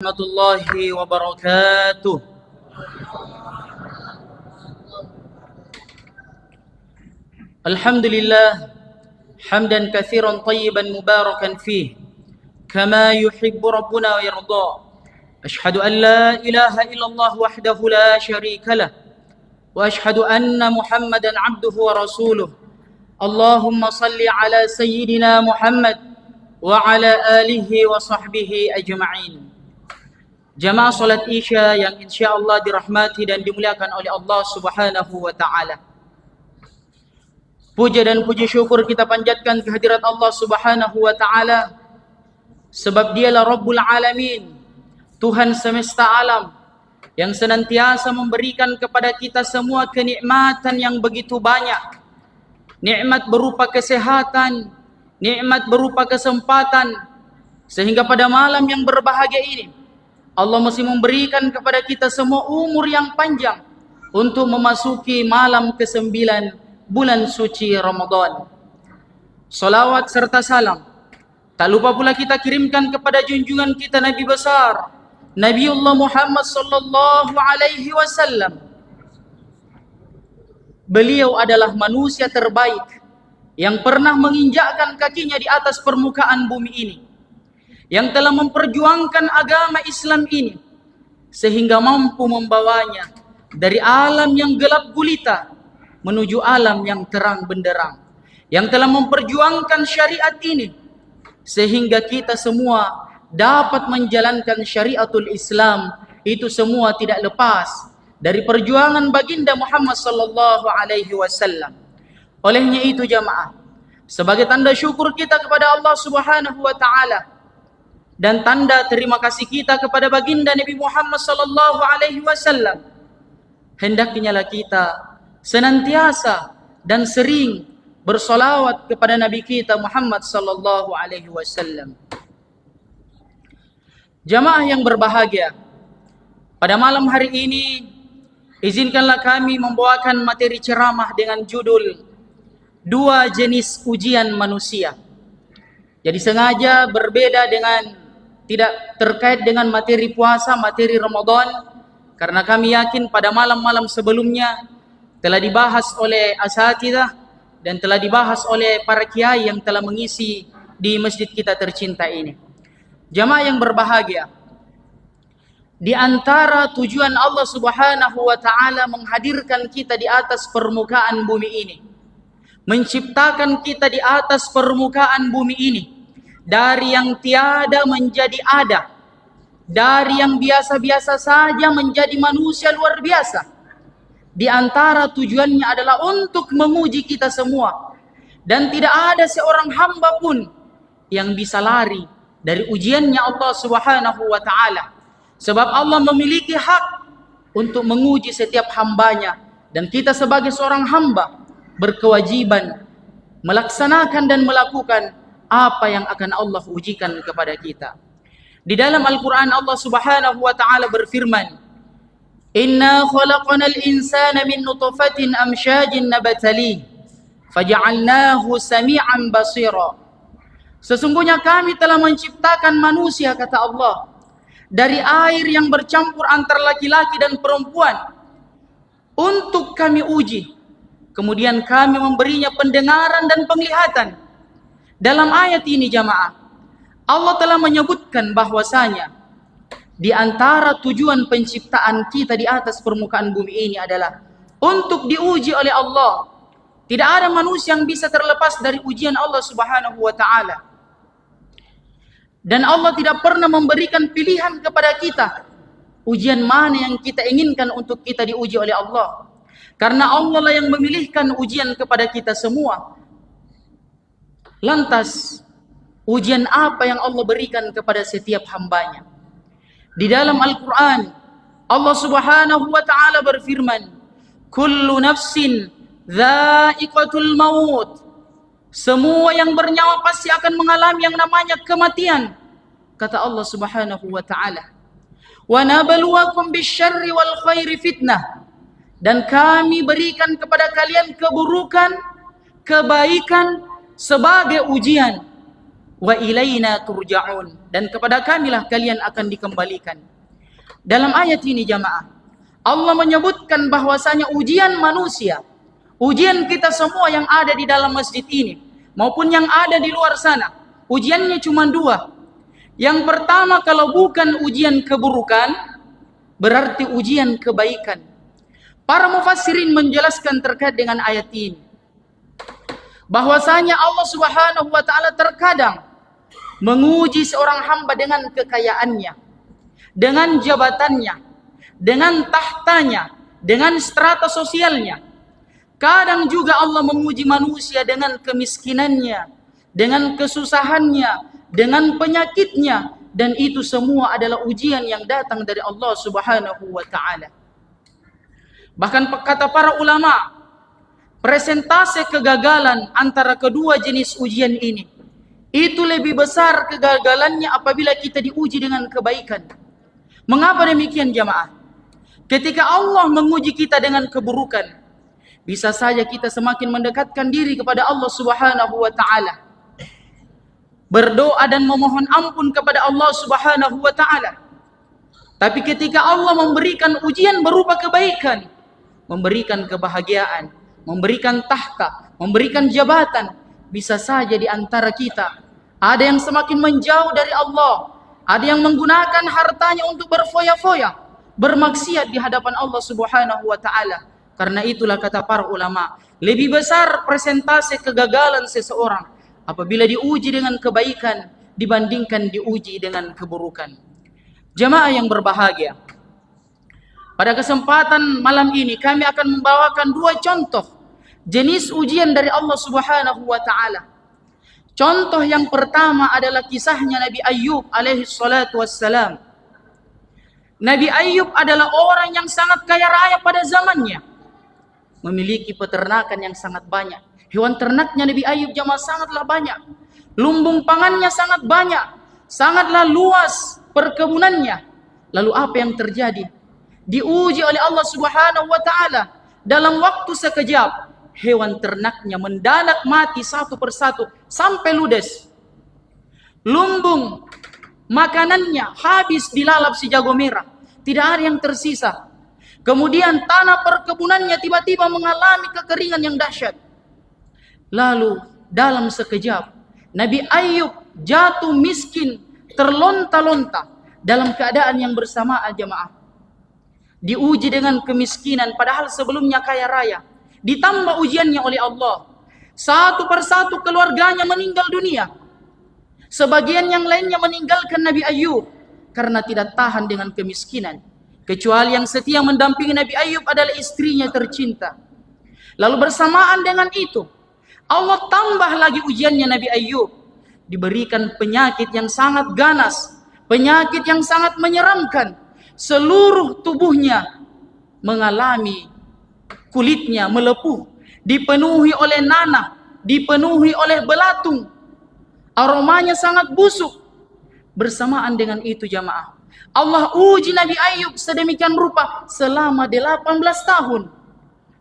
warahmatullahi wabarakatuh. Alhamdulillah hamdan katsiran tayyiban mubarakan fih kama yuhibbu rabbuna wa yarda. Ashhadu an la ilaha illallah wahdahu la syarika lah wa ashhadu anna Muhammadan abduhu wa rasuluh. Allahumma salli ala sayyidina Muhammad wa ala alihi wa sahbihi ajma'in. Jamaah salat Isya yang insyaallah dirahmati dan dimuliakan oleh Allah Subhanahu wa taala. Puja dan puji syukur kita panjatkan kehadirat Allah Subhanahu wa taala sebab Dialah Rabbul Alamin, Tuhan semesta alam yang senantiasa memberikan kepada kita semua kenikmatan yang begitu banyak. Nikmat berupa kesehatan, nikmat berupa kesempatan, sehingga pada malam yang berbahagia ini Allah masih memberikan kepada kita semua umur yang panjang untuk memasuki malam ke-9 bulan suci Ramadan. Salawat serta salam tak lupa pula kita kirimkan kepada junjungan kita Nabi besar Nabiullah Muhammad sallallahu alaihi wasallam. Beliau adalah manusia terbaik yang pernah menginjakkan kakinya di atas permukaan bumi ini, yang telah memperjuangkan agama Islam ini sehingga mampu membawanya dari alam yang gelap gulita menuju alam yang terang benderang, yang telah memperjuangkan syariat ini sehingga kita semua dapat menjalankan syariatul Islam. Itu semua tidak lepas dari perjuangan baginda Muhammad sallallahu alaihi wasallam. Olehnya itu jamaah, sebagai tanda syukur kita kepada Allah Subhanahu wa taala dan tanda terima kasih kita kepada baginda Nabi Muhammad sallallahu alaihi wasallam, hendaknya kita senantiasa dan sering bersolawat kepada Nabi kita Muhammad sallallahu alaihi wasallam. Jamaah yang berbahagia, pada malam hari ini izinkanlah kami membawakan materi ceramah dengan judul Dua Jenis Ujian Manusia. Jadi sengaja berbeda dengan, tidak terkait dengan materi puasa, materi Ramadan, karena kami yakin pada malam-malam sebelumnya telah dibahas oleh asatidzah dan telah dibahas oleh para kiai yang telah mengisi di masjid kita tercinta ini. Jamaah yang berbahagia, di antara tujuan Allah Subhanahu wa taala menghadirkan kita di atas permukaan bumi ini, menciptakan kita di atas permukaan bumi ini, dari yang tiada menjadi ada, dari yang biasa-biasa saja menjadi manusia luar biasa. Di antara tujuannya adalah untuk menguji kita semua, dan tidak ada seorang hamba pun yang bisa lari dari ujiannya Allah Subhanahu wa taala. Sebab Allah memiliki hak untuk menguji setiap hambanya, dan kita sebagai seorang hamba berkewajiban melaksanakan dan melakukan apa yang akan Allah ujikan kepada kita. Di dalam Al-Quran Allah Subhanahu wa ta'ala berfirman, Inna khalaqanal insana min nutfatin amsyajin nabtalih faja'alnahu sami'an basira. Sesungguhnya kami telah menciptakan manusia, kata Allah, dari air yang bercampur antara laki-laki dan perempuan untuk kami uji. Kemudian kami memberinya pendengaran dan penglihatan. Dalam ayat ini jamaah, Allah telah menyebutkan bahwasanya di antara tujuan penciptaan kita di atas permukaan bumi ini adalah untuk diuji oleh Allah. Tidak ada manusia yang bisa terlepas dari ujian Allah Subhanahu wa taala. Dan Allah tidak pernah memberikan pilihan kepada kita ujian mana yang kita inginkan untuk kita diuji oleh Allah. Karena Allah lah yang memilihkan ujian kepada kita semua. Lantas, ujian apa yang Allah berikan kepada setiap hambanya? Di dalam Al-Quran, Allah Subhanahu wa ta'ala berfirman, Kullu nafsin dha'iqatul maut. Semua yang bernyawa pasti akan mengalami yang namanya kematian, kata Allah Subhanahu wa ta'ala. Wa nabluwakum bisyarri wal khairi fitnah. Dan kami berikan kepada kalian keburukan, kebaikan sebagai ujian. wa ilaina turja'un, dan kepada kamilah kalian akan dikembalikan. Dalam ayat ini jamaah, Allah menyebutkan bahwasanya ujian manusia, ujian kita semua yang ada di dalam masjid ini maupun yang ada di luar sana, ujiannya cuma dua. Yang pertama, kalau bukan ujian keburukan, berarti ujian kebaikan. Para mufassirin menjelaskan terkait dengan ayat ini bahwasanya Allah Subhanahu wa taala terkadang menguji seorang hamba dengan kekayaannya, dengan jabatannya, dengan tahtanya, dengan strata sosialnya. Kadang juga Allah menguji manusia dengan kemiskinannya, dengan kesusahannya, dengan penyakitnya, dan itu semua adalah ujian yang datang dari Allah Subhanahu wa taala. Bahkan kata para ulama, persentase kegagalan antara kedua jenis ujian ini itu lebih besar kegagalannya apabila kita diuji dengan kebaikan. Mengapa demikian jamaah? Ketika Allah menguji kita dengan keburukan, bisa saja kita semakin mendekatkan diri kepada Allah Subhanahu wa taala, berdoa dan memohon ampun kepada Allah Subhanahu wa taala. Tapi ketika Allah memberikan ujian berupa kebaikan, memberikan kebahagiaan, memberikan tahta, memberikan jabatan, bisa saja di antara kita ada yang semakin menjauh dari Allah, ada yang menggunakan hartanya untuk berfoya-foya, bermaksiat di hadapan Allah Subhanahu wa taala. Karena itulah kata para ulama, lebih besar persentase kegagalan seseorang apabila diuji dengan kebaikan dibandingkan diuji dengan keburukan. Jamaah yang berbahagia, pada kesempatan malam ini kami akan membawakan dua contoh jenis ujian dari Allah Subhanahu wa taala. Contoh yang pertama adalah kisahnya Nabi Ayyub alaihi salatu wassalam. Nabi Ayyub adalah orang yang sangat kaya raya pada zamannya, memiliki peternakan yang sangat banyak. Hewan ternaknya Nabi Ayyub jamaah sangatlah banyak, lumbung pangannya sangat banyak, sangatlah luas perkebunannya. Lalu apa yang terjadi? Diuji oleh Allah Subhanahu wa taala. Dalam waktu sekejap, hewan ternaknya mendadak mati satu persatu sampai ludes. Lumbung makanannya habis dilalap si jago merah, tidak ada yang tersisa. Kemudian tanah perkebunannya tiba-tiba mengalami kekeringan yang dahsyat. Lalu dalam sekejap Nabi Ayyub jatuh miskin, terlonta-lonta dalam keadaan yang bersamaan jemaah. Diuji dengan kemiskinan padahal sebelumnya kaya raya. Ditambah ujiannya oleh Allah. Satu persatu keluarganya meninggal dunia. Sebagian yang lainnya meninggalkan Nabi Ayyub karena tidak tahan dengan kemiskinan. Kecuali yang setia mendampingi Nabi Ayyub adalah istrinya tercinta. Lalu bersamaan dengan itu, Allah tambah lagi ujiannya Nabi Ayyub. Diberikan penyakit yang sangat ganas, penyakit yang sangat menyeramkan. Seluruh tubuhnya mengalami, kulitnya melepuh, dipenuhi oleh nanah, dipenuhi oleh belatung. Aromanya sangat busuk. Bersamaan dengan itu jamaah, Allah uji Nabi Ayyub sedemikian rupa selama 18 tahun.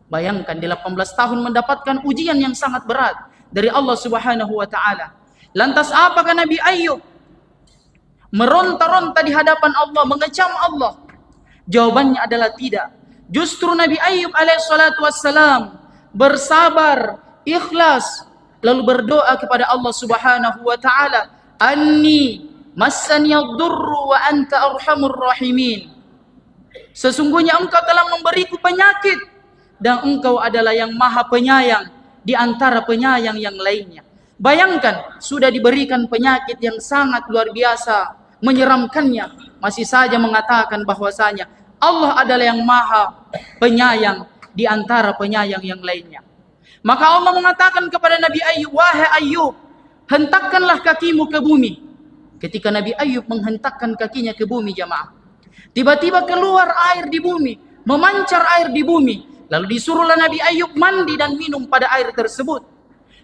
Bayangkan 18 tahun mendapatkan ujian yang sangat berat dari Allah Subhanahu wa taala. Lantas apakah Nabi Ayyub meronta-ronta di hadapan Allah, mengecam Allah? Jawabannya adalah tidak. Justru Nabi Ayyub alaihissalatu wassalam bersabar, ikhlas, lalu berdoa kepada Allah Subhanahu wa taala, "Anni massaniyad-durru wa anta arhamur rahimin." Sesungguhnya engkau telah memberiku penyakit dan engkau adalah yang maha penyayang di antara penyayang yang lainnya. Bayangkan, sudah diberikan penyakit yang sangat luar biasa, menyeramkannya, masih saja mengatakan bahwasanya Allah adalah yang maha penyayang di antara penyayang yang lainnya. Maka Allah mengatakan kepada Nabi Ayyub, "Wahai Ayyub, hentakkanlah kakimu ke bumi." Ketika Nabi Ayyub menghentakkan kakinya ke bumi jamaah, tiba-tiba keluar air di bumi, memancar air di bumi. Lalu disuruhlah Nabi Ayyub mandi dan minum pada air tersebut.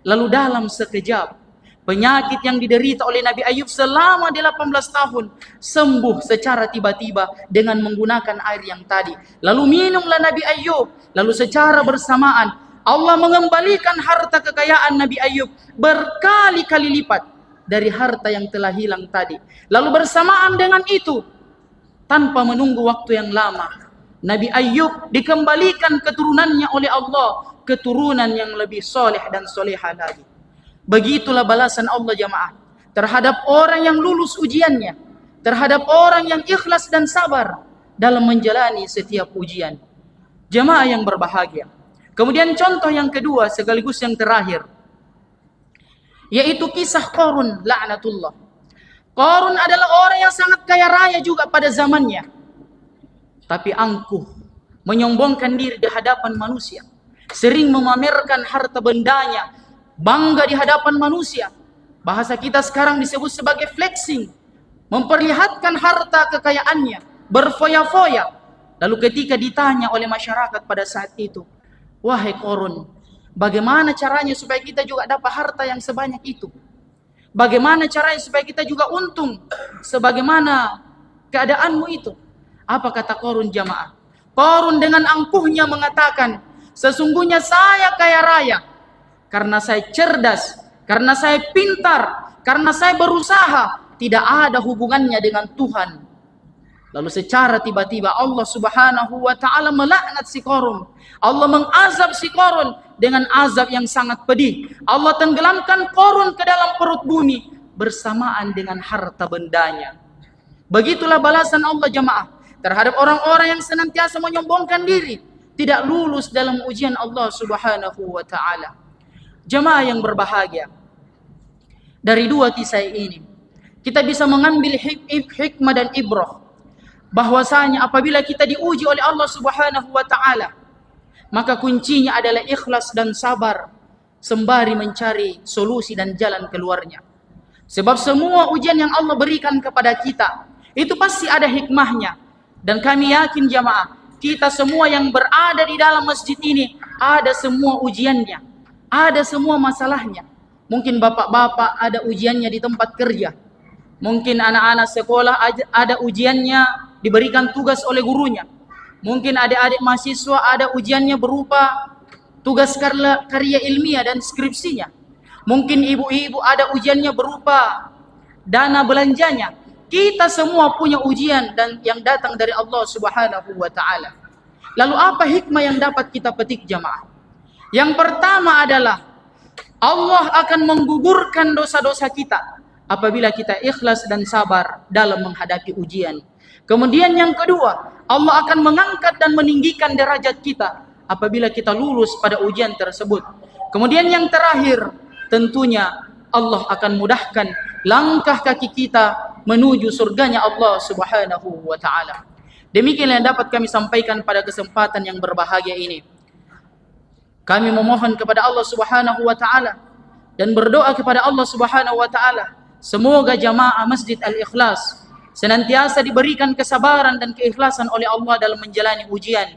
Lalu dalam sekejap, penyakit yang diderita oleh Nabi Ayyub selama 18 tahun sembuh secara tiba-tiba dengan menggunakan air yang tadi. Lalu minumlah Nabi Ayyub. Lalu secara bersamaan Allah mengembalikan harta kekayaan Nabi Ayyub berkali-kali lipat dari harta yang telah hilang tadi. Lalu bersamaan dengan itu, tanpa menunggu waktu yang lama, Nabi Ayyub dikembalikan keturunannya oleh Allah, keturunan yang lebih soleh dan soleha lagi. Begitulah balasan Allah jamaah terhadap orang yang lulus ujiannya, terhadap orang yang ikhlas dan sabar dalam menjalani setiap ujian. Jamaah yang berbahagia. Kemudian contoh yang kedua sekaligus yang terakhir, yaitu kisah Qarun laknatullah. Qarun adalah orang yang sangat kaya raya juga pada zamannya, tapi angkuh, menyombongkan diri di hadapan manusia, sering memamerkan harta bendanya, bangga di hadapan manusia. Bahasa kita sekarang disebut sebagai flexing, memperlihatkan harta kekayaannya, berfoya-foya. Lalu ketika ditanya oleh masyarakat pada saat itu, wahai Qarun, bagaimana caranya supaya kita juga dapat harta yang sebanyak itu? Bagaimana caranya supaya kita juga untung sebagaimana keadaanmu itu? Apa kata Qarun jamaah? Qarun dengan angkuhnya mengatakan, sesungguhnya saya kaya raya karena saya cerdas, karena saya pintar, karena saya berusaha, tidak ada hubungannya dengan Tuhan. Lalu secara tiba-tiba Allah Subhanahu wa ta'ala melaknat si Qarun. Allah mengazab si Qarun dengan azab yang sangat pedih. Allah tenggelamkan Qarun ke dalam perut bumi bersamaan dengan harta bendanya. Begitulah balasan Allah jamaah terhadap orang-orang yang senantiasa menyombongkan diri, tidak lulus dalam ujian Allah Subhanahu wa ta'ala. Jamaah yang berbahagia, dari dua kisah ini kita bisa mengambil hikmah dan ibrah, bahwasanya apabila kita diuji oleh Allah Subhanahu wa ta'ala, maka kuncinya adalah ikhlas dan sabar sembari mencari solusi dan jalan keluarnya. Sebab semua ujian yang Allah berikan kepada kita itu pasti ada hikmahnya. Dan kami yakin jamaah, kita semua yang berada di dalam masjid ini ada semua ujiannya, ada semua masalahnya. Mungkin bapak-bapak ada ujiannya di tempat kerja, mungkin anak-anak sekolah ada ujiannya diberikan tugas oleh gurunya. Mungkin adik-adik mahasiswa ada ujiannya berupa tugas karya ilmiah dan skripsinya. Mungkin ibu-ibu ada ujiannya berupa dana belanjanya. Kita semua punya ujian dan yang datang dari Allah Subhanahu wa ta'ala. Lalu apa hikmah yang dapat kita petik jamaah? Yang pertama adalah Allah akan menggugurkan dosa-dosa kita apabila kita ikhlas dan sabar dalam menghadapi ujian. Kemudian yang kedua, Allah akan mengangkat dan meninggikan derajat kita apabila kita lulus pada ujian tersebut. Kemudian yang terakhir, tentunya Allah akan mudahkan langkah kaki kita menuju surganya Allah Subhanahu wa ta'ala. Demikian yang dapat kami sampaikan pada kesempatan yang berbahagia ini. Kami memohon kepada Allah Subhanahu wa ta'ala dan berdoa kepada Allah Subhanahu wa ta'ala, semoga jamaah Masjid Al-Ikhlas senantiasa diberikan kesabaran dan keikhlasan oleh Allah dalam menjalani ujian.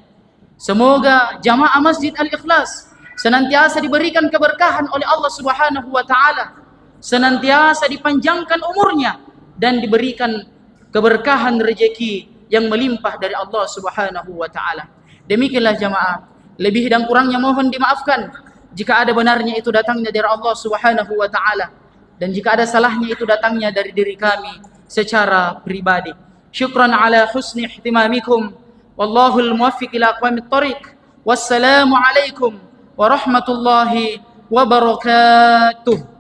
Semoga jamaah Masjid Al-Ikhlas senantiasa diberikan keberkahan oleh Allah Subhanahu wa ta'ala, senantiasa dipanjangkan umurnya dan diberikan keberkahan rezeki yang melimpah dari Allah Subhanahu wa ta'ala. Demikianlah jamaah, lebih dan kurangnya mohon dimaafkan jika ada benarnya itu datangnya dari Allah Subhanahu wa ta'ala, dan jika ada salahnya itu datangnya dari diri kami secara pribadi. Syukran ala husni ihtimamikum, wallahul muwaffiq ila aqwamit thariq. Wassalamu alaikum warahmatullahi wabarakatuh.